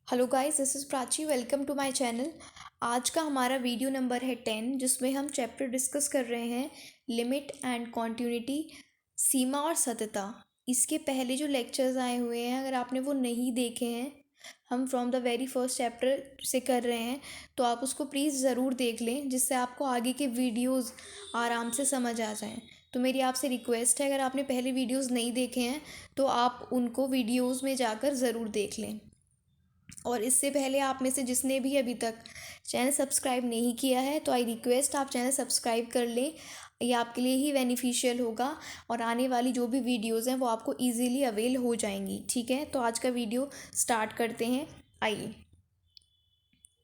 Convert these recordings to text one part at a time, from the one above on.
Hello guys, this is Prachi. Welcome to my channel. आज का हमारा वीडियो नंबर है 10, जिसमें हम चैप्टर डिस्कस कर रहे हैं लिमिट एंड कॉन्टिन्यूटी, सीमा और सतत। इसके पहले जो लेक्चर्स आए हुए हैं, अगर आपने वो नहीं देखे हैं, हम from the very first chapter से कर रहे हैं, तो आप उसको प्लीज़ ज़रूर देख लें, जिससे आपको आगे के वीडियोज़ आराम से समझ आ जाएँ। तो मेरी आपसे रिक्वेस्ट है, अगर आपने पहले वीडियोज़ नहीं देखे हैं तो आप उनको वीडियोज़ में जाकर ज़रूर देख लें। और इससे पहले आप में से जिसने भी अभी तक चैनल सब्सक्राइब नहीं किया है, तो आई रिक्वेस्ट आप चैनल सब्सक्राइब कर लें। ये आपके लिए ही बेनिफिशियल होगा और आने वाली जो भी वीडियोज़ हैं वो आपको इजीली अवेल हो जाएंगी। ठीक है, तो आज का वीडियो स्टार्ट करते हैं। आइए।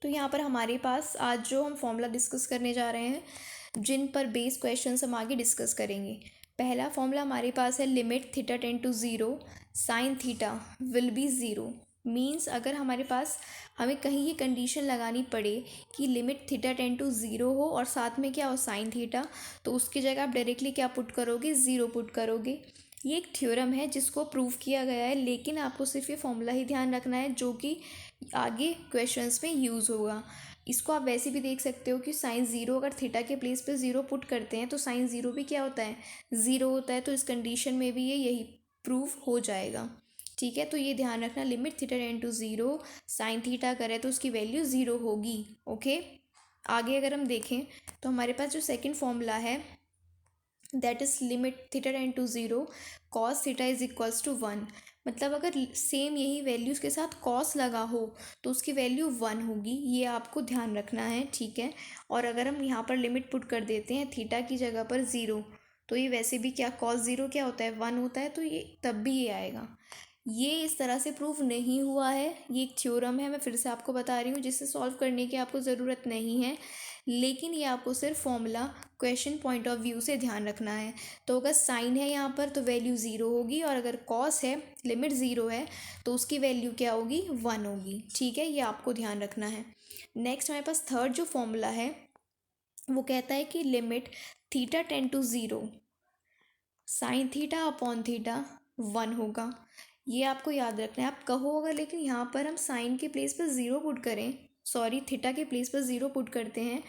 तो यहाँ पर हमारे पास आज जो हम फॉर्मूला डिस्कस करने जा रहे हैं, जिन पर बेस क्वेश्चंस हम आगे डिस्कस करेंगे। पहला फॉर्मूला हमारे पास है limit theta tends to zero sine theta will be zero. Means अगर हमारे पास हमें कहीं ये कंडीशन लगानी पड़े कि limit theta tends to zero हो और साथ में क्या हो, साइन थीटा, तो उसकी जगह आप डायरेक्टली क्या पुट करोगे, ज़ीरो पुट करोगे। ये एक थ्योरम है जिसको प्रूव किया गया है, लेकिन आपको सिर्फ ये फॉर्मूला ही ध्यान रखना है जो कि आगे क्वेश्चंस में यूज़ होगा। इसको आप वैसे भी देख सकते हो कि साइन ज़ीरो, अगर थीटा के प्लेस पे ज़ीरो पुट करते हैं तो साइन ज़ीरो भी क्या होता है, ज़ीरो होता है। तो इस कंडीशन में भी ये यही प्रूव हो जाएगा। ठीक है, तो ये ध्यान रखना, limit theta tends to zero sine theta करें तो उसकी वैल्यू ज़ीरो होगी। ओके, आगे अगर हम देखें तो हमारे पास जो सेकंड फॉर्मूला है, that is limit theta tends to zero cos theta is equals to one. मतलब अगर सेम यही वैल्यूज़ के साथ कॉस लगा हो तो उसकी वैल्यू वन होगी, ये आपको ध्यान रखना है। ठीक है, और अगर हम यहाँ पर लिमिट पुट कर देते हैं थीटा की जगह पर ज़ीरो, तो ये वैसे भी क्या, कॉस ज़ीरो क्या होता है, वन होता है, तो ये तब भी ये आएगा। ये इस तरह से प्रूव नहीं हुआ है, ये एक थ्योरम है, मैं फिर से आपको बता रही हूँ, जिससे सॉल्व करने की आपको ज़रूरत नहीं है, लेकिन ये आपको सिर्फ formula question point of view से ध्यान रखना है। तो अगर साइन है यहाँ पर तो वैल्यू ज़ीरो होगी, और अगर कॉस है, लिमिट ज़ीरो है, तो उसकी वैल्यू क्या होगी, वन होगी। ठीक है, ये आपको ध्यान रखना है। नेक्स्ट हमारे पास थर्ड जो फॉर्मूला है, वो कहता है कि limit theta tends to zero sine theta upon theta one होगा। ये आपको याद रखना है। आप कहो अगर लेकिन यहाँ पर हम साइन के प्लेस पर ज़ीरो पुट करें, सॉरी थीटा के प्लेस पर ज़ीरो पुट करते हैं,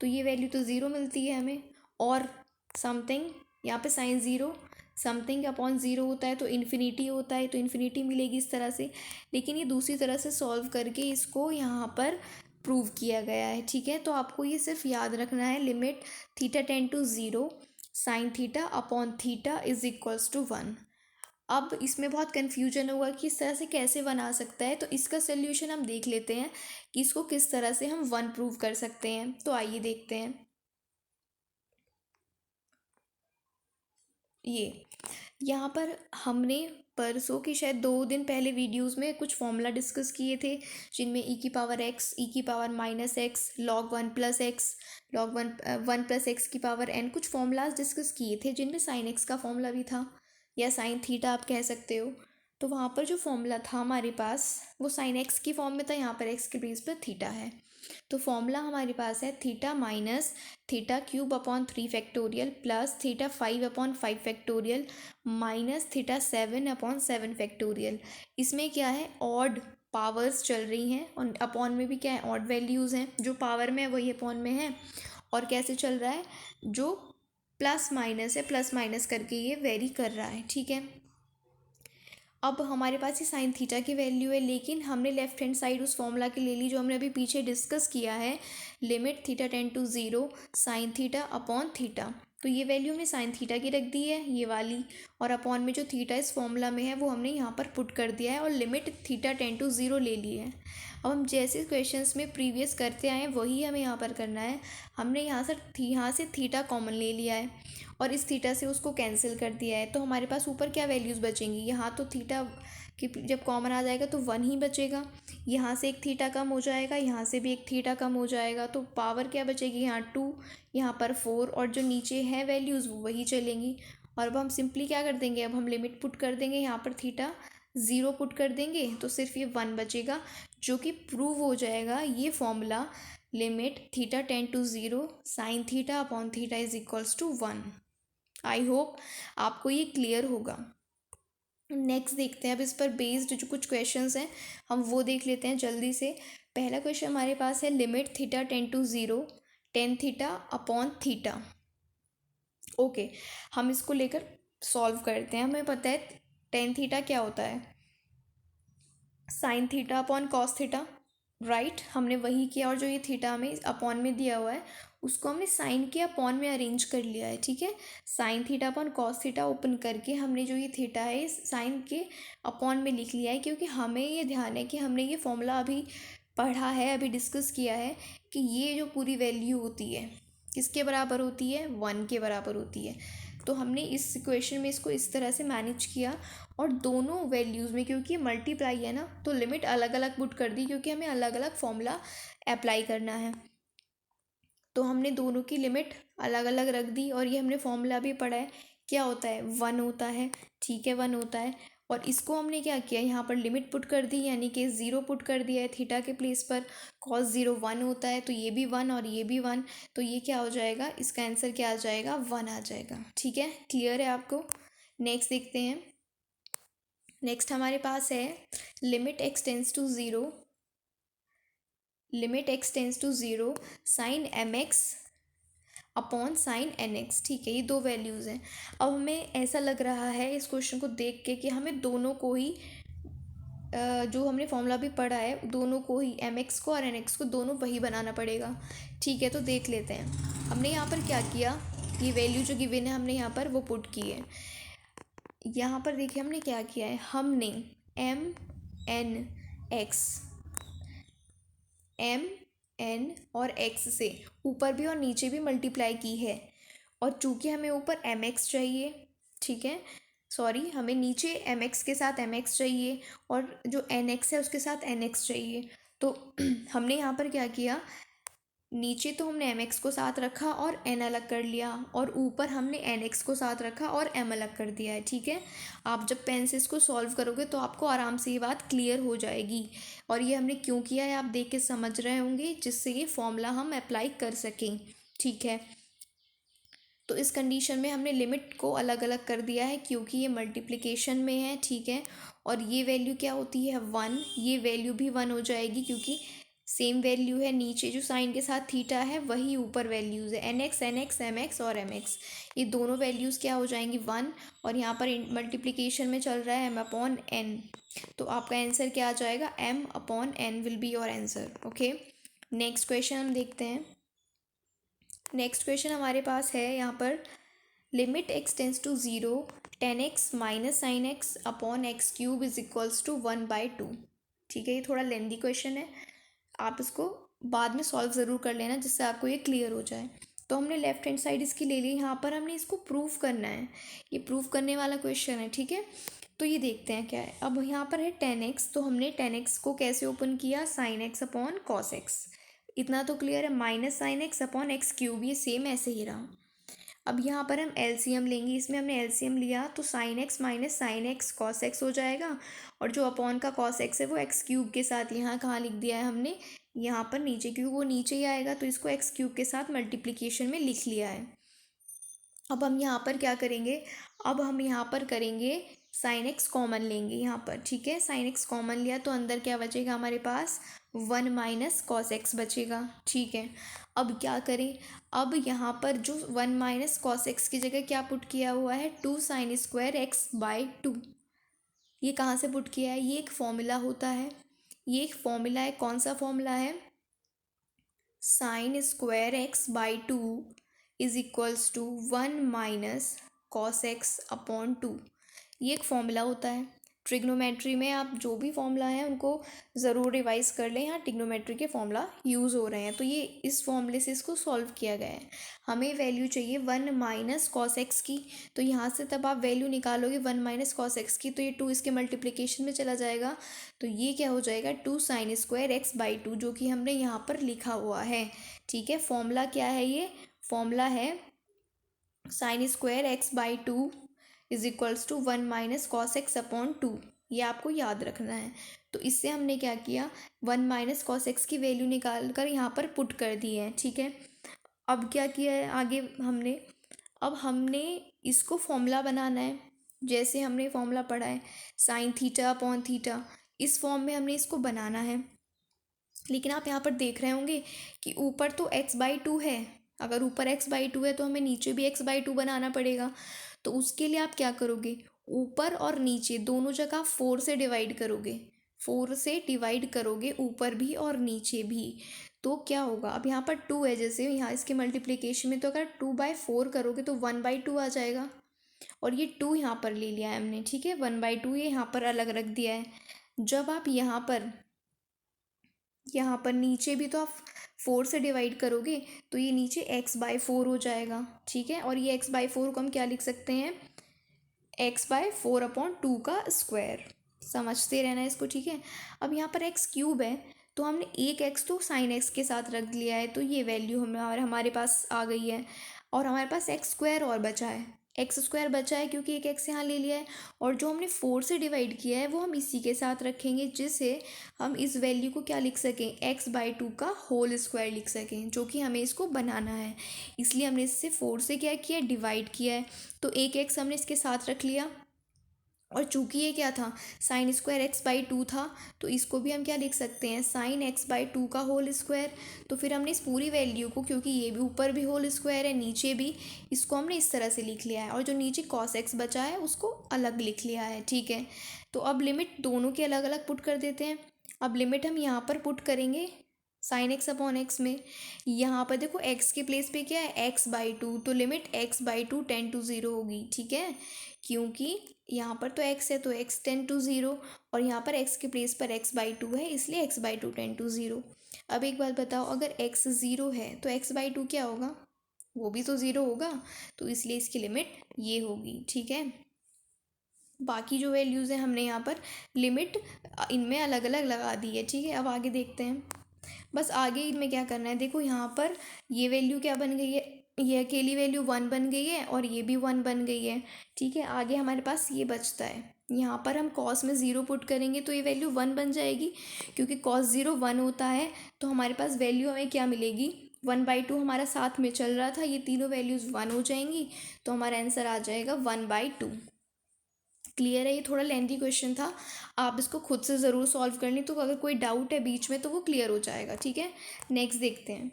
तो ये वैल्यू तो ज़ीरो मिलती है हमें। और समथिंग, यहाँ पे sine zero, something upon zero होता है तो इन्फिनिटी होता है, तो इन्फिनिटी मिलेगी इस तरह से। लेकिन ये दूसरी तरह से सॉल्व करके इसको यहाँ पर प्रूव किया गया है। ठीक है, तो आपको ये सिर्फ याद रखना है, limit theta tends to zero sine theta upon theta is equals to one. अब इसमें बहुत कन्फ्यूजन होगा कि इस तरह से कैसे वन आ सकता है, तो इसका सोल्यूशन हम देख लेते हैं कि इसको किस तरह से हम वन प्रूव कर सकते हैं। तो आइए देखते हैं। ये यहाँ पर हमने परसों की शायद 2 दिन पहले वीडियोस में कुछ फॉर्मूला डिस्कस किए थे, जिनमें ई की पावर एक्स, ई की power minus x, log one plus x, log one one plus x की पावर एन, कुछ फॉर्मूलाज डिस्कस किए थे, जिनमें साइन एक्स का फॉर्मूला भी था, या साइन थीटा आप कह सकते हो। तो वहाँ पर जो फॉर्मूला था हमारे पास, वो साइन एक्स की फॉर्म में था, यहाँ पर एक्स के बेस पर थीटा है। तो फॉर्मूला हमारे पास है theta minus theta cube upon three factorial plus theta five upon five factorial minus theta seven upon seven factorial. इसमें क्या है, ऑड पावर्स चल रही हैं, और अपॉन में भी क्या है, ऑड वैल्यूज़ हैं, जो पावर में है वही अपॉन में है। और कैसे चल रहा है, जो प्लस माइनस है, प्लस माइनस करके ये वेरी कर रहा है। ठीक है, अब हमारे पास ये साइन थीटा की वैल्यू है, लेकिन हमने लेफ्ट हैंड साइड उस फॉर्मूला की ले ली जो हमने अभी पीछे डिस्कस किया है, limit theta tends to zero sine theta upon theta. तो ये वैल्यू हमने साइन थीटा की रख दी है, ये वाली, और अपॉन में जो थीटा इस फॉर्मूला में है वो हमने यहाँ पर पुट कर दिया है, और limit theta tends to zero ले ली है। अब हम जैसे क्वेश्चंस में प्रीवियस करते आए हैं वही हमें यहाँ पर करना है। हमने यहाँ से थीटा कॉमन ले लिया है, और इस थीटा से उसको कैंसिल कर दिया है, तो हमारे पास ऊपर क्या वैल्यूज़ बचेंगी, यहाँ तो थीटा कि जब कॉमन आ जाएगा तो वन ही बचेगा, यहाँ से एक थीटा कम हो जाएगा, यहाँ से भी एक थीटा कम हो जाएगा, तो पावर क्या बचेगी, यहाँ टू, यहाँ पर फोर, और जो नीचे है वैल्यूज़ वो वही चलेंगी। और अब हम सिंपली क्या कर देंगे, अब हम लिमिट पुट कर देंगे, यहाँ पर थीटा ज़ीरो पुट कर देंगे, तो सिर्फ ये वन बचेगा, जो कि प्रूव हो जाएगा ये formula, limit theta tends to zero sine theta upon theta is equals to one. I hope आपको ये क्लियर होगा। नेक्स्ट देखते हैं, अब इस पर बेस्ड जो कुछ क्वेश्चंस हैं हम वो देख लेते हैं जल्दी से। पहला क्वेश्चन हमारे पास है limit theta tends to zero tan theta upon theta. Okay, हम इसको लेकर सॉल्व करते हैं। हमें पता है टेन थीटा क्या होता है, sign theta upon cos theta, right. हमने वही किया, और जो ये थीटा हमें अपॉन में दिया हुआ है उसको हमने साइन के अपॉन में अरेंज कर लिया है, ठीक है। Sign theta upon cos theta open करके हमने जो ये थीटा है साइन के अपॉन में लिख लिया है, क्योंकि हमें ये ध्यान है कि हमने ये फॉर्मूला अभी पढ़ा है, अभी डिस्कस किया है कि ये जो पूरी वैल्यू होती है किसके बराबर होती है, 1 के बराबर होती है। तो हमने इस इक्वेशन में इसको इस तरह से मैनेज किया, और दोनों वैल्यूज़ में क्योंकि मल्टीप्लाई है ना तो लिमिट अलग अलग पुट कर दी, क्योंकि हमें अलग अलग फॉर्मूला अप्लाई करना है। तो हमने दोनों की लिमिट अलग अलग रख दी, और ये हमने फॉर्मूला भी पढ़ा है क्या होता है, 1 होता है, ठीक है, 1 होता है। और इसको हमने क्या किया, यहाँ पर लिमिट पुट कर दी, यानी कि 0 पुट कर दिया है थीटा के प्लेस पर। cos 0 1 होता है, तो ये भी 1 और ये भी 1, तो ये क्या हो जाएगा, इसका आंसर क्या आ जाएगा, 1 आ जाएगा, ठीक है। क्लियर है आपको। नेक्स्ट देखते हैं। नेक्स्ट हमारे पास है limit x tends to zero, limit x tends to zero sine m x upon sine n x, ठीक है। ये दो वैल्यूज़ हैं। अब हमें ऐसा लग रहा है इस क्वेश्चन को देख के कि हमें दोनों को ही जो हमने फॉर्मूला भी पढ़ा है दोनों को ही, एम एक्स को और एन एक्स को दोनों वही बनाना पड़ेगा, ठीक है। तो देख लेते हैं हमने यहाँ पर क्या किया, ये वैल्यू जो गिवन है हमने यहाँ पर वो पुट की है। यहाँ पर देखिए हमने क्या किया है, हमने m n x, m n और एक्स से ऊपर भी और नीचे भी मल्टीप्लाई की है, और चूंकि हमें ऊपर एम एक्स चाहिए, ठीक है, सॉरी, हमें नीचे एम एक्स के साथ एम एक्स चाहिए और जो एन एक्स है उसके साथ एन एक्स चाहिए। तो हमने यहाँ पर क्या किया, नीचे तो हमने एम एक्स को साथ रखा और एन अलग कर लिया, और ऊपर हमने एन एक्स को साथ रखा और एम अलग कर दिया है, ठीक है। आप जब पेन से इसको सॉल्व करोगे तो आपको आराम से ये बात क्लियर हो जाएगी, और ये हमने क्यों किया है आप देख के समझ रहे होंगे, जिससे ये फॉर्मूला हम अप्लाई कर सकें, ठीक है। तो इस कंडीशन में हमने लिमिट को अलग अलग कर दिया है क्योंकि ये मल्टीप्लिकेशन में है, ठीक है। और ये वैल्यू क्या होती है, 1, ये वैल्यू भी 1 हो जाएगी क्योंकि सेम वैल्यू है, नीचे जो साइन के साथ थीटा है वही ऊपर वैल्यूज़ है, एन एक्स एम एक्स और एम एक्स, ये दोनों वैल्यूज़ क्या हो जाएंगी, 1। और यहाँ पर मल्टीप्लिकेशन में चल रहा है एम अपॉन एन, तो आपका आंसर क्या आ जाएगा, m upon n will be your answer, okay. Next question हम देखते हैं। नेक्स्ट क्वेश्चन हमारे पास है यहाँ पर limit x tends to zero tan x minus sine x upon x cube is equals to 1/2, ठीक है। ये थोड़ा लेंदी क्वेश्चन है, आप इसको बाद में सॉल्व ज़रूर कर लेना जिससे आपको ये क्लियर हो जाए। तो हमने लेफ्ट हैंड साइड इसकी ले ली, यहाँ पर हमने इसको प्रूव करना है, ये प्रूव करने वाला क्वेश्चन है, ठीक है। तो ये देखते हैं क्या है। अब यहाँ पर है 10x, तो हमने 10x को कैसे ओपन किया, sign x upon cos x, इतना तो क्लियर है, minus sine x upon x cube, ये सेम ऐसे ही रहा। अब यहाँ पर हम एलसीएम लेंगे, इसमें हमने एलसीएम लिया तो sine x minus sine x cos x हो जाएगा, और जो अपॉन का कॉस एक्स है वो एक्स क्यूब के साथ यहाँ कहाँ लिख दिया है हमने, यहाँ पर नीचे, क्योंकि वो नीचे ही आएगा तो इसको एक्स क्यूब के साथ मल्टीप्लिकेशन में लिख लिया है। अब हम यहाँ पर क्या करेंगे, अब हम यहाँ पर करेंगे साइन एक्स कॉमन लेंगे यहाँ पर, ठीक है। साइन एक्स कॉमन लिया तो अंदर क्या बचेगा हमारे पास, 1 माइनस कॉस एक्स बचेगा, ठीक है। अब क्या करें, अब यहाँ पर जो 1 माइनस कॉस एक्स की जगह क्या पुट किया हुआ है, 2 साइन स्क्वायर एक्स बाई 2, ये कहाँ से पुट किया है, ये एक फॉर्मूला होता है, ये एक फॉर्मूला है, कौन सा फॉर्मूला है, sine square x by 2 is equals to 1 minus cos x upon 2, ये एक फॉर्मूला होता है। ट्रिग्नोमेट्री में आप जो भी फॉर्मूला है उनको ज़रूर रिवाइज कर लें, यहाँ ट्रिग्नोमेट्री के फॉर्मूला यूज़ हो रहे हैं, तो ये इस फॉर्मूले से इसको सॉल्व किया गया है। हमें वैल्यू चाहिए 1 माइनस कॉस एक्स की, तो यहाँ से तब आप वैल्यू निकालोगे 1 माइनस कॉस एक्स की, तो ये 2 इसके मल्टीप्लिकेशन में चला जाएगा, तो ये क्या हो जाएगा, 2 साइन स्क्वायर एक्स बाई 2, जो कि हमने यहाँ पर लिखा हुआ है, ठीक है। फॉर्मूला क्या है, ये फॉर्मूला है sine square x by 2 is equals to 1 minus cos x upon 2, ये आपको याद रखना है। तो इससे हमने क्या किया, 1 माइनस कॉस एक्स की वैल्यू निकाल कर यहाँ पर पुट कर दी है, ठीक है। अब क्या किया है आगे हमने, अब हमने इसको फॉर्मूला बनाना है, जैसे हमने फॉर्मूला पढ़ा है साइन थीटा अपॉन थीटा, इस फॉर्म में हमने इसको बनाना है। लेकिन आप यहाँ पर देख रहे होंगे कि ऊपर तो x/2 है, अगर ऊपर x/2 है तो हमें नीचे भी x/2 बनाना पड़ेगा। तो उसके लिए आप क्या करोगे, ऊपर और नीचे दोनों जगह 4 से डिवाइड करोगे, 4 से डिवाइड करोगे ऊपर भी और नीचे भी। तो क्या होगा, अब यहाँ पर 2 है, जैसे यहाँ इसके मल्टीप्लिकेशन में तो अगर 2/4 करोगे तो 1/2 आ जाएगा। और ये 2 यहाँ पर ले लिया है हमने, ठीक है, 1/2 ये यहाँ पर अलग रख दिया है। जब आप यहाँ पर नीचे भी तो आप 4 से डिवाइड करोगे तो ये नीचे x/4 हो जाएगा, ठीक है। और ये x/4 को हम क्या लिख सकते हैं, x/4/2 का स्क्वायर। समझते रहना इसको, ठीक है। अब यहाँ पर x³ है, तो हमने एक x तो साइन x के साथ रख लिया है, तो ये वैल्यू हमारे पास आ गई है। और हमारे पास x² और बचा है, x² बचा है क्योंकि एक x यहाँ ले लिया है। और जो हमने 4 से डिवाइड किया है वो हम इसी के साथ रखेंगे, जिससे हम इस वैल्यू को क्या लिख सकें, x/2 का होल स्क्वायर लिख सकें, जो कि हमें इसको बनाना है। इसलिए हमने इससे 4 से क्या किया, डिवाइड किया है। तो एक x हमने इसके साथ रख लिया। और चूंकि ये क्या था, साइन स्क्वायर x/2 था, तो इसको भी हम क्या लिख सकते हैं, साइन x/2 का होल स्क्वायर। तो फिर हमने इस पूरी वैल्यू को, क्योंकि ये भी ऊपर भी होल स्क्वायर है नीचे भी, इसको हमने इस तरह से लिख लिया है। और जो नीचे cos x बचा है उसको अलग लिख लिया है, ठीक है। तो अब लिमिट दोनों के अलग अलग पुट कर देते हैं। अब लिमिट हम यहाँ पर पुट करेंगे साइन x अपॉन एक्स में। यहाँ पर देखो x के प्लेस पे क्या है, x/2, तो लिमिट x/2 टेंड टू 0 होगी, ठीक है। क्योंकि यहाँ पर तो x है तो x टेंड टू 0, और यहाँ पर x के प्लेस पर x/2 है, इसलिए x/2 टेंड टू 0। अब एक बात बताओ, अगर x 0 है तो x/2 क्या होगा, वो भी तो 0 होगा, तो इसलिए इसकी लिमिट ये होगी, ठीक है। बाकी जो वैल्यूज़ हैं हमने यहाँ पर लिमिट इनमें अलग अलग लगा दी है, ठीक है। अब आगे देखते हैं, बस आगे इनमें क्या करना है, देखो यहाँ पर ये वैल्यू क्या बन गई है, ये अकेली वैल्यू 1 बन गई है और ये भी 1 बन गई है, ठीक है। आगे हमारे पास ये बचता है, यहाँ पर हम कॉस में 0 पुट करेंगे तो ये वैल्यू 1 बन जाएगी, क्योंकि cos 0 1 होता है। तो हमारे पास वैल्यू हमें क्या मिलेगी, 1/2 हमारा साथ में चल रहा था, ये तीनों वैल्यूज़ 1 हो जाएंगी, तो हमारा आंसर आ जाएगा 1/2। क्लियर है, ये थोड़ा लेंथी क्वेश्चन था, आप इसको खुद से ज़रूर सॉल्व कर लें, तो अगर कोई डाउट है बीच में तो वो क्लियर हो जाएगा, ठीक है। नेक्स्ट देखते हैं।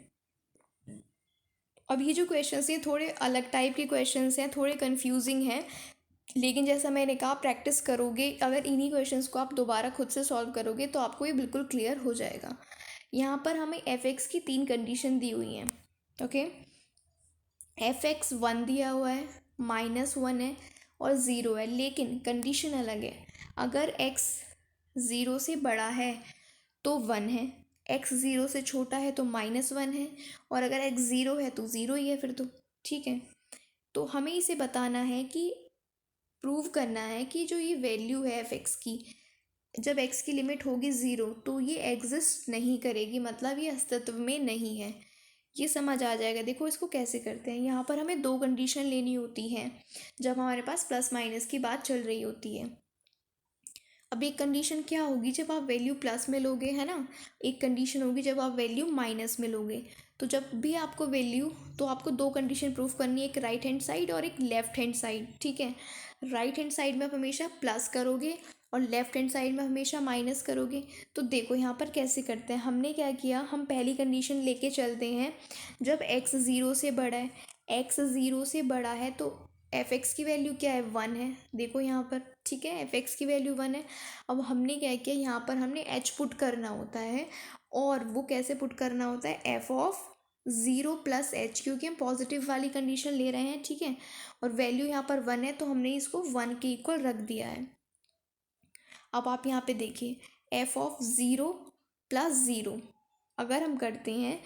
अब ये जो क्वेश्चंस हैं थोड़े अलग टाइप के क्वेश्चंस हैं, थोड़े कंफ्यूजिंग हैं, लेकिन जैसा मैंने कहा प्रैक्टिस करोगे, अगर इन्हीं क्वेश्चंस को आप दोबारा खुद से सॉल्व करोगे तो आपको ये बिल्कुल क्लियर हो जाएगा। यहाँ पर हमें f(x) की 3 कंडीशन दी हुई हैं, ओके। f(x) 1 दिया हुआ है, -1 है और 0 है, लेकिन कंडीशन अलग है। अगर x 0 से बड़ा है तो 1 है, x 0 से छोटा है तो -1 है, और अगर x 0 है तो 0 ही है फिर तो, ठीक है। तो हमें इसे बताना है कि प्रूव करना है कि जो ये वैल्यू है f(x) की, जब x की लिमिट होगी 0 तो ये एग्जिस्ट नहीं करेगी, मतलब ये अस्तित्व में नहीं है। ये समझ आ जाएगा। देखो इसको कैसे करते हैं, यहाँ पर हमें 2 कंडीशन लेनी होती हैं जब हमारे पास प्लस माइनस की बात चल रही होती है। अब एक कंडीशन क्या होगी जब आप वैल्यू प्लस में लोगे, है ना, एक कंडीशन होगी जब आप वैल्यू माइनस में लोगे। तो जब भी आपको वैल्यू, तो आपको 2 कंडीशन प्रूफ करनी है, एक राइट हैंड साइड और एक लेफ्ट हैंड साइड, ठीक है। राइट हैंड साइड में आप हमेशा प्लस करोगे और लेफ्ट हैंड साइड में हमेशा माइनस करोगे। तो देखो यहाँ पर कैसे करते हैं, हमने क्या किया, हम पहली कंडीशन लेके चलते हैं, जब x 0 से बड़ा है, x 0 से बड़ा है तो f(x) की वैल्यू क्या है, 1 है, देखो यहाँ पर, ठीक है, f(x) की वैल्यू 1 है। अब हमने क्या किया, यहाँ पर हमने h पुट करना होता है, और वो कैसे पुट करना होता है, f(0 + h), क्योंकि हम पॉजिटिव वाली कंडीशन ले रहे हैं, ठीक है। और वैल्यू यहाँ पर 1 है तो हमने इसको 1 के इक्वल रख दिया है। अब आप यहाँ पे देखिए, f(0 + 0) अगर हम करते हैं,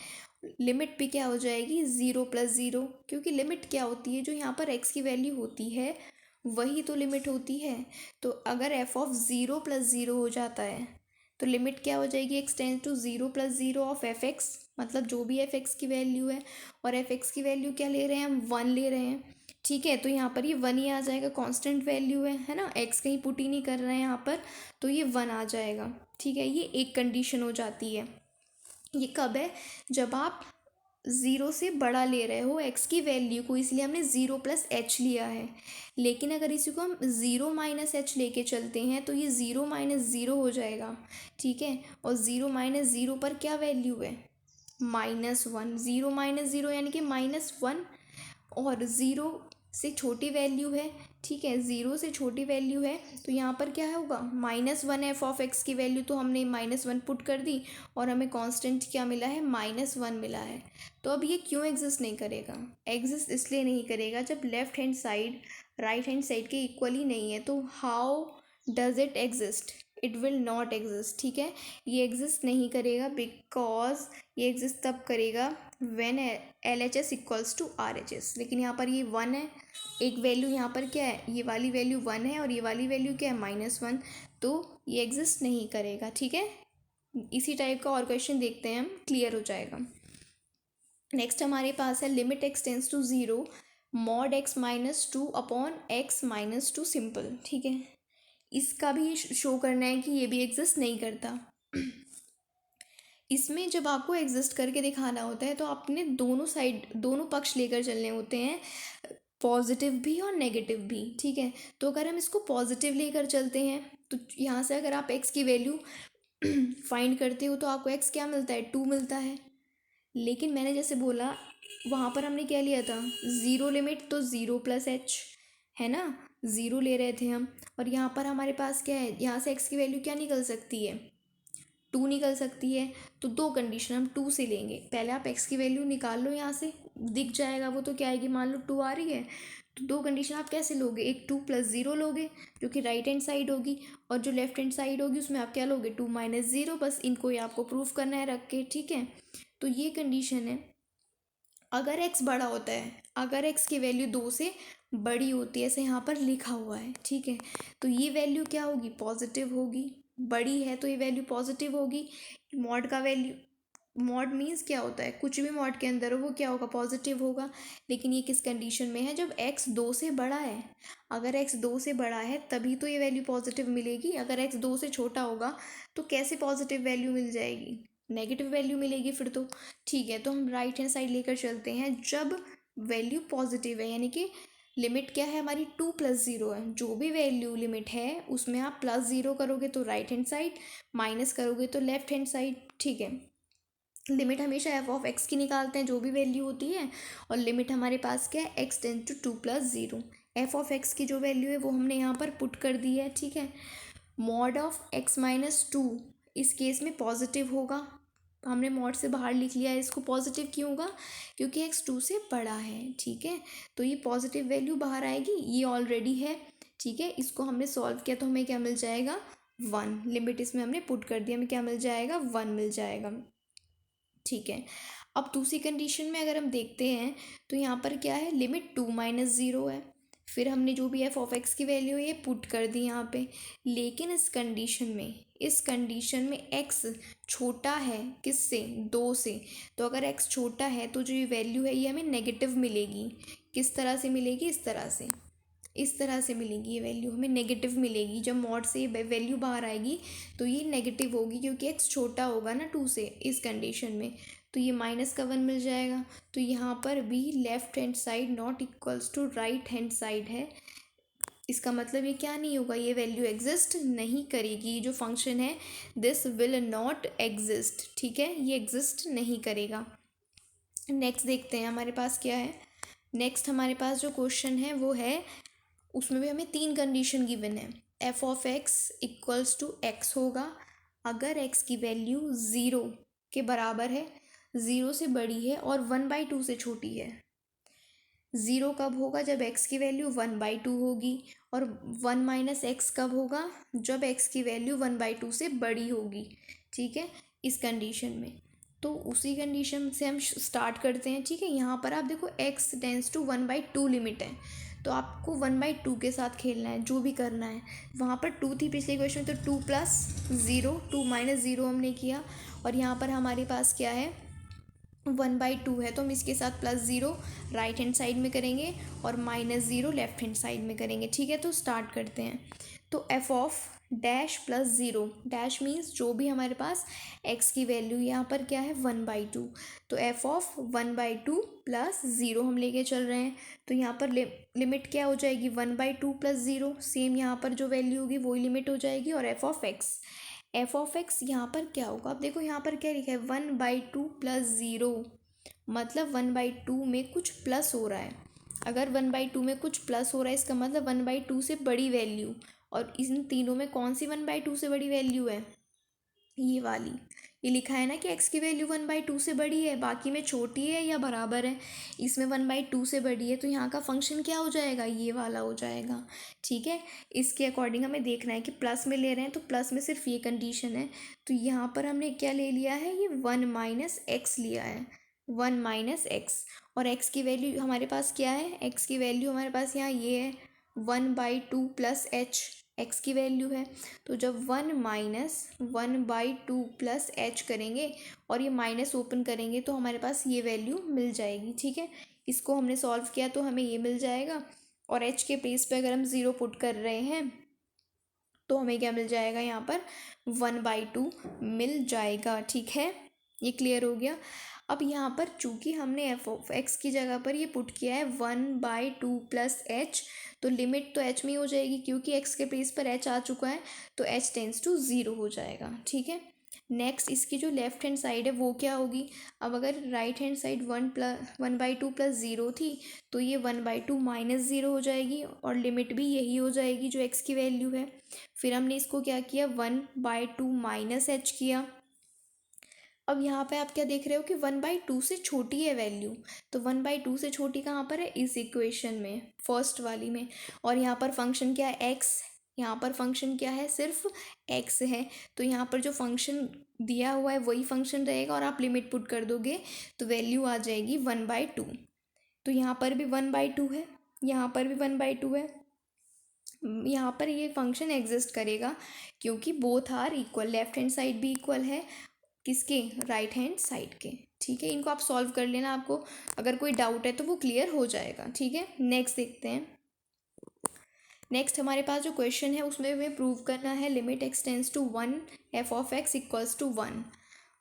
लिमिट पे क्या हो जाएगी, 0 + 0, क्योंकि लिमिट क्या होती है, जो यहाँ पर x की वैल्यू होती है वही तो लिमिट होती है। तो अगर f(0 + 0) हो जाता है तो लिमिट क्या हो जाएगी, x tends to 0 + 0 of f(x), मतलब जो भी f(x) की वैल्यू है, और f(x) की वैल्यू क्या ले रहे हैं, हम 1 ले रहे हैं, ठीक है। तो यहाँ पर ये 1 ही आ जाएगा, कांस्टेंट वैल्यू है ना, x कहीं पुट ही नहीं कर रहे हैं यहाँ पर, तो ये 1 आ जाएगा, ठीक है। ये एक कंडीशन हो जाती है। ये कब है, जब आप ज़ीरो से बड़ा ले रहे हो एक्स की वैल्यू को, इसलिए हमने ज़ीरो प्लस एच लिया है। लेकिन अगर इसी को हम ज़ीरो माइनस एच लेके चलते हैं तो ये ज़ीरो माइनस ज़ीरो हो जाएगा, ठीक है। और ज़ीरो माइनस ज़ीरो पर क्या वैल्यू है, -1। ज़ीरो माइनस ज़ीरो यानी कि -1, और ज़ीरो से छोटी वैल्यू है, ठीक है, ज़ीरो से छोटी वैल्यू है तो यहाँ पर क्या होगा, -1 एफ ऑफ एक्स की वैल्यू, तो हमने -1 पुट कर दी और हमें कांस्टेंट क्या मिला है, -1 मिला है। तो अब ये क्यों एग्जिस्ट नहीं करेगा, एग्जिस्ट इसलिए नहीं करेगा जब left hand side right hand side के इक्वली नहीं है। तो how does it exist, it will not exist, ठीक है। ये एग्जिस्ट नहीं करेगा बिकॉज ये एग्जिस्ट तब करेगा when L H S equals to R H S. लेकिन यहाँ पर ये 1 है, एक वैल्यू यहाँ पर क्या है, ये वाली वैल्यू 1 है और ये वाली वैल्यू क्या है, -1, तो ये एग्जिस्ट नहीं करेगा, ठीक है। इसी टाइप का और क्वेश्चन देखते हैं हम, क्लियर हो जाएगा। नेक्स्ट हमारे पास है limit x tends to zero mod x -2 upon x -2 simple, ठीक है। इसका भी शो करना है कि ये भी एग्जिस्ट नहीं करता। इसमें जब आपको एग्जिस्ट करके दिखाना होता है तो आपने दोनों साइड दोनों पक्ष लेकर चलने होते हैं, पॉजिटिव भी और नेगेटिव भी, ठीक है। तो अगर हम इसको पॉजिटिव लेकर चलते हैं तो यहाँ से अगर आप x की वैल्यू फाइंड करते हो तो आपको x क्या मिलता है, 2 मिलता है। लेकिन मैंने जैसे बोला वहाँ पर हमने क्या लिया था, ज़ीरो लिमिट, तो ज़ीरो प्लस एच है ना, ज़ीरो ले रहे थे हम। और यहाँ पर हमारे पास क्या है, यहाँ से x की वैल्यू क्या निकल सकती है, 2 निकल सकती है। तो दो कंडीशन हम 2 से लेंगे, पहले आप x की वैल्यू निकाल लो, यहाँ से दिख जाएगा वो तो क्या आएगी, मान लो 2 आ रही है। तो दो कंडीशन आप कैसे लोगे, एक 2 + 0 लोगे जो कि राइट हैंड साइड होगी, और जो लेफ्ट हैंड साइड होगी उसमें आप क्या लोगे, 2 - 0। बस इनको ही आपको प्रूफ करना है रख के, ठीक है। तो ये कंडीशन है। अगर x बड़ा होता है, अगर x की वैल्यू 2 से बड़ी होती है, ऐसे यहाँ पर लिखा हुआ है, ठीक है, तो ये वैल्यू क्या होगी, पॉजिटिव होगी। बड़ी है तो ये वैल्यू पॉजिटिव होगी। मॉड का वैल्यू, मॉड मीन्स क्या होता है, कुछ भी मॉड के अंदर हो वो क्या होगा, पॉजिटिव होगा। लेकिन ये किस कंडीशन में है, जब x 2 से बड़ा है। अगर x 2 से बड़ा है तभी तो ये वैल्यू पॉजिटिव मिलेगी। अगर x 2 से छोटा होगा तो कैसे पॉजिटिव वैल्यू मिल जाएगी, नेगेटिव वैल्यू मिलेगी फिर तो, ठीक है। तो हम राइट हैंड साइड लेकर चलते हैं जब वैल्यू पॉजिटिव है, यानी कि लिमिट क्या है हमारी, 2 + 0 है। जो भी वैल्यू लिमिट है उसमें आप +0 करोगे तो राइट हैंड साइड, माइनस करोगे तो लेफ्ट हैंड साइड, ठीक है। लिमिट हमेशा एफ ऑफ एक्स की निकालते हैं जो भी वैल्यू होती है, और लिमिट हमारे पास क्या है, x tends to 2 + 0। F of x की जो वैल्यू है वो हमने यहाँ पर पुट कर दी है, ठीक है। मॉड ऑफ x -2 इस केस में पॉजिटिव होगा, हमने मॉड से बाहर लिख लिया है इसको। पॉजिटिव क्यों होगा, क्योंकि x 2 से बड़ा है, ठीक है। तो ये पॉजिटिव वैल्यू बाहर आएगी, ये ऑलरेडी है, ठीक है। इसको हमने सॉल्व किया तो हमें क्या मिल जाएगा, 1। लिमिट इसमें हमने पुट कर दिया, हमें क्या मिल जाएगा, 1 मिल जाएगा, ठीक है। अब दूसरी कंडीशन में अगर हम देखते हैं तो यहाँ पर क्या है, लिमिट 2 - 0 है। फिर हमने जो भी एफ ऑफ एक्स की वैल्यू है ये पुट कर दी यहाँ पे। लेकिन इस कंडीशन में एक्स छोटा है किससे, 2 से। तो अगर एक्स छोटा है तो जो ये वैल्यू है ये हमें नेगेटिव मिलेगी। किस तरह से मिलेगी, इस तरह से मिलेगी, ये वैल्यू हमें नेगेटिव मिलेगी। जब मॉड से ये वैल्यू बाहर आएगी तो ये नेगेटिव होगी, क्योंकि एक्स छोटा होगा ना 2 से इस कंडीशन में। तो ये -1 मिल जाएगा। तो यहाँ पर भी left hand side not equals to right hand side है। इसका मतलब ये क्या नहीं होगा, ये वैल्यू एग्जिस्ट नहीं करेगी। जो फंक्शन है दिस विल नॉट एग्जिस्ट, ठीक है, ये एग्जिस्ट नहीं करेगा। नेक्स्ट देखते हैं हमारे पास क्या है। नेक्स्ट हमारे पास जो क्वेश्चन है वो है, उसमें भी हमें 3 कंडीशन गिवन है। F of x equals to x होगा अगर एक्स की वैल्यू 0 के बराबर है, 0 से बड़ी है और 1/2 से छोटी है। 0 कब होगा, जब x की वैल्यू 1/2 होगी। और 1 - x कब होगा, जब x की वैल्यू 1/2 से बड़ी होगी, ठीक है, इस कंडीशन में। तो उसी कंडीशन से हम स्टार्ट करते हैं, ठीक है। यहाँ पर आप देखो x टेंस टू 1/2 लिमिट है, तो आपको 1/2 के साथ खेलना है, जो भी करना है। वहाँ पर 2 थी पिछले क्वेश्चन में, तो 2 + 0, 2 - 0 हमने किया। और यहाँ पर हमारे पास क्या है, 1/2 है, तो हम इसके साथ +0 राइट हैंड साइड में करेंगे और -0 लेफ्ट हैंड साइड में करेंगे, ठीक है। तो स्टार्ट करते हैं। तो F of dash plus zero, dash means जो भी हमारे पास x की वैल्यू यहाँ पर क्या है 1/2, तो f ऑफ 1/2 प्लस ज़ीरो हम लेके चल रहे हैं, तो यहाँ पर लिमिट क्या हो जाएगी 1/2 प्लस ज़ीरो, सेम यहाँ पर जो वैल्यू होगी वही लिमिट हो जाएगी। और एफ ऑफ एक्स यहाँ पर क्या होगा, अब देखो यहाँ पर क्या लिखा है 1/2 प्लस ज़ीरो, मतलब 1/2 में कुछ प्लस हो रहा है। अगर 1/2 में कुछ प्लस हो रहा है इसका मतलब 1/2 से बड़ी वैल्यू, और इन तीनों में कौन सी 1/2 से बड़ी वैल्यू है, ये वाली। ये लिखा है ना कि x की वैल्यू 1/2 से बड़ी है, बाकी में छोटी है या बराबर है, इसमें 1/2 से बड़ी है, तो यहाँ का फंक्शन क्या हो जाएगा, ये वाला हो जाएगा। ठीक है, इसके अकॉर्डिंग हमें देखना है कि प्लस में ले रहे हैं तो प्लस में सिर्फ ये कंडीशन है, तो यहाँ पर हमने क्या ले लिया है, ये 1 माइनस एक्स लिया है, 1 माइनस एक्स। और x की वैल्यू हमारे पास क्या है, x की वैल्यू हमारे पास यहाँ ये है 1/2 प्लस एच, x की वैल्यू है। तो जब 1 - 1/2 प्लस एच करेंगे और ये माइनस ओपन करेंगे तो हमारे पास ये वैल्यू मिल जाएगी। ठीक है, इसको हमने सॉल्व किया तो हमें ये मिल जाएगा, और h के प्लेस पे अगर हम ज़ीरो पुट कर रहे हैं तो हमें क्या मिल जाएगा, यहाँ पर 1/2 मिल जाएगा। ठीक है, ये क्लियर हो गया। अब यहाँ पर चूंकि हमने एफ ऑफ एक्स की जगह पर ये पुट किया है 1/2 प्लस एच, तो लिमिट तो एच में ही हो जाएगी क्योंकि एक्स के प्लेस पर एच आ चुका है, तो एच टेंस टू ज़ीरो हो जाएगा। ठीक है, नेक्स्ट इसकी जो लेफ्ट हैंड साइड है वो क्या होगी, अब अगर right hand side 1/2 plus zero थी तो ये 1/2 माइनस ज़ीरो हो जाएगी, और लिमिट भी यही हो जाएगी जो एक्स की वैल्यू है। फिर हमने इसको क्या किया 1/2 माइनस एच किया। अब यहाँ पे आप क्या देख रहे हो कि 1/2 से छोटी है वैल्यू, तो 1/2 से छोटी कहाँ पर है, इस इक्वेशन में, फर्स्ट वाली में। और यहाँ पर फंक्शन क्या है, एक्स, यहाँ पर फंक्शन क्या है, सिर्फ एक्स है, तो यहाँ पर जो फंक्शन दिया हुआ है वही फंक्शन रहेगा, और आप लिमिट पुट कर दोगे तो वैल्यू आ जाएगी 1/2। तो यहाँ पर भी 1/2 है, यहाँ पर भी 1/2 है, यहाँ पर ये फंक्शन एग्जिस्ट करेगा क्योंकि both are equal, left hand side भी इक्वल है किसके, राइट हैंड साइड के। ठीक है, इनको आप सॉल्व कर लेना, आपको अगर कोई डाउट है तो वो क्लियर हो जाएगा। ठीक है, नेक्स्ट देखते हैं। नेक्स्ट हमारे पास जो क्वेश्चन है उसमें हमें प्रूव करना है limit x tends to 1 f of x equals to 1,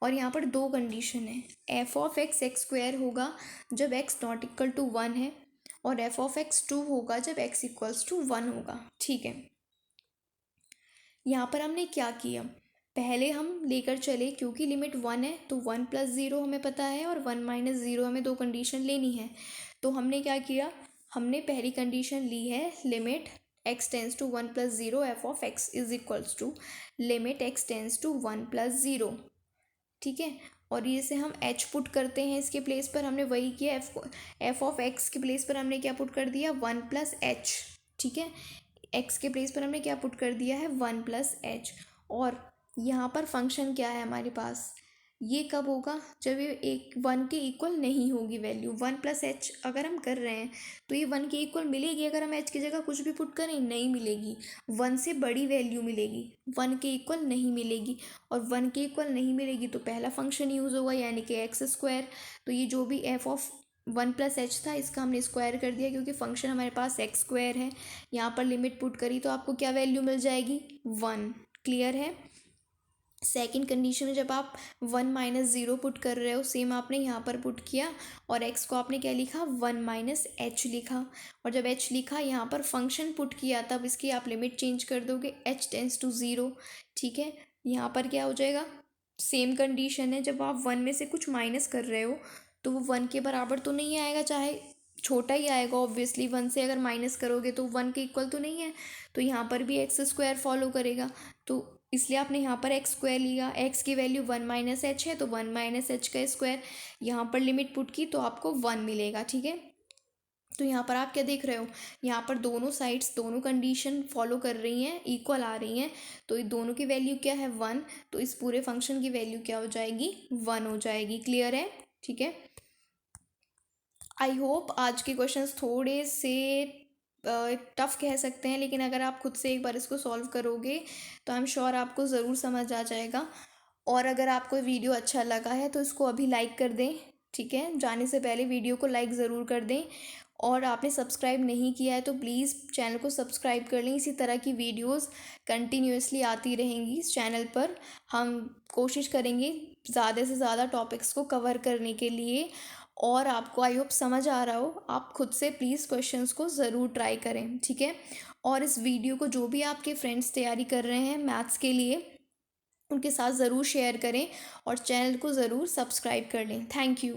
और यहाँ पर दो कंडीशन है, f of x x square होगा जब एक्स नॉट इक्वल टू 1 है, और एफ ऑफ एक्स 2 होगा जब एक्स इक्वल्स टू 1 होगा। ठीक है, यहाँ पर हमने क्या किया, पहले हम लेकर चले क्योंकि लिमिट 1 है तो 1 प्लस ज़ीरो हमें पता है और 1 माइनस ज़ीरो हमें दो कंडीशन लेनी है, तो हमने क्या किया, हमने पहली कंडीशन ली है limit x tends to 1 plus zero f of x is equals to limit x tends to 1 plus zero. ठीक है, और ये से हम एच पुट करते हैं, इसके प्लेस पर हमने वही किया, एफ ऑफ एक्स के प्लेस पर हमने क्या पुट कर दिया 1 प्लस एच। ठीक है, एक्स के प्लेस पर हमने क्या पुट कर दिया है 1 प्लस एच, और यहाँ पर फंक्शन क्या है हमारे पास, ये कब होगा, जब ये एक 1 के इक्वल नहीं होगी वैल्यू, 1 प्लस एच अगर हम कर रहे हैं तो ये 1 के इक्वल मिलेगी, अगर हम एच की जगह कुछ भी पुट करें नहीं मिलेगी, 1 से बड़ी वैल्यू मिलेगी, 1 के इक्वल नहीं मिलेगी, और 1 के इक्वल नहीं मिलेगी तो पहला फंक्शन यूज़ होगा यानी कि एक्स स्क्वायर। तो ये जो भी एफ ऑफ 1 प्लस एच था इसका हमने स्क्वायर कर दिया क्योंकि फंक्शन हमारे पास एक्स स्क्वायर है, यहाँ पर लिमिट पुट करी तो आपको क्या वैल्यू मिल जाएगी 1। क्लियर है। सेकंड कंडीशन में जब आप 1 माइनस ज़ीरो पुट कर रहे हो, सेम आपने यहाँ पर पुट किया और x को आपने क्या लिखा 1 माइनस एच लिखा, और जब h लिखा यहाँ पर फंक्शन पुट किया तब इसकी आप लिमिट चेंज कर दोगे h टेंस टू ज़ीरो। ठीक है, यहाँ पर क्या हो जाएगा, सेम कंडीशन है, जब आप 1 में से कुछ माइनस कर रहे हो तो वो 1 के बराबर तो नहीं आएगा, चाहे छोटा ही आएगा ऑब्वियसली, 1 से अगर माइनस करोगे तो 1 के इक्वल तो नहीं है, तो यहाँ पर भी एक्स स्क्वायर फॉलो करेगा, तो इसलिए आपने यहाँ पर एक्स स्क्वायर लिया, एक्स की वैल्यू 1 माइनस एच है तो 1 माइनस एच का स्क्वायर, यहाँ पर लिमिट पुट की तो आपको 1 मिलेगा। ठीक है, तो यहाँ पर आप क्या देख रहे हो, यहाँ पर दोनों साइड्स दोनों कंडीशन फॉलो कर रही हैं, इक्वल आ रही हैं, तो ये दोनों की वैल्यू क्या है 1, तो इस पूरे फंक्शन की वैल्यू क्या हो जाएगी 1 हो जाएगी। क्लियर है। ठीक है, आई होप आज के क्वेश्चंस थोड़े से टफ कह सकते हैं, लेकिन अगर आप खुद से एक बार इसको सॉल्व करोगे तो आई एम श्योर आपको ज़रूर समझ आ जाएगा। और अगर आपको वीडियो अच्छा लगा है तो इसको अभी लाइक कर दें। ठीक है, जाने से पहले वीडियो को लाइक ज़रूर कर दें, और आपने सब्सक्राइब नहीं किया है तो प्लीज़ चैनल को सब्सक्राइब कर लें। इसी तरह की वीडियोस कंटिन्यूअसली आती रहेंगी इस चैनल पर। हम कोशिश करेंगे ज़्यादा से ज़्यादा टॉपिक्स को कवर करने के लिए। और आपको आई होप समझ आ रहा हो। आप खुद से प्लीज़ क्वेश्चंस को ज़रूर ट्राई करें, ठीक है। और इस वीडियो को जो भी आपके फ्रेंड्स तैयारी कर रहे हैं मैथ्स के लिए, उनके साथ ज़रूर शेयर करें और चैनल को ज़रूर सब्सक्राइब कर लें। Thank you.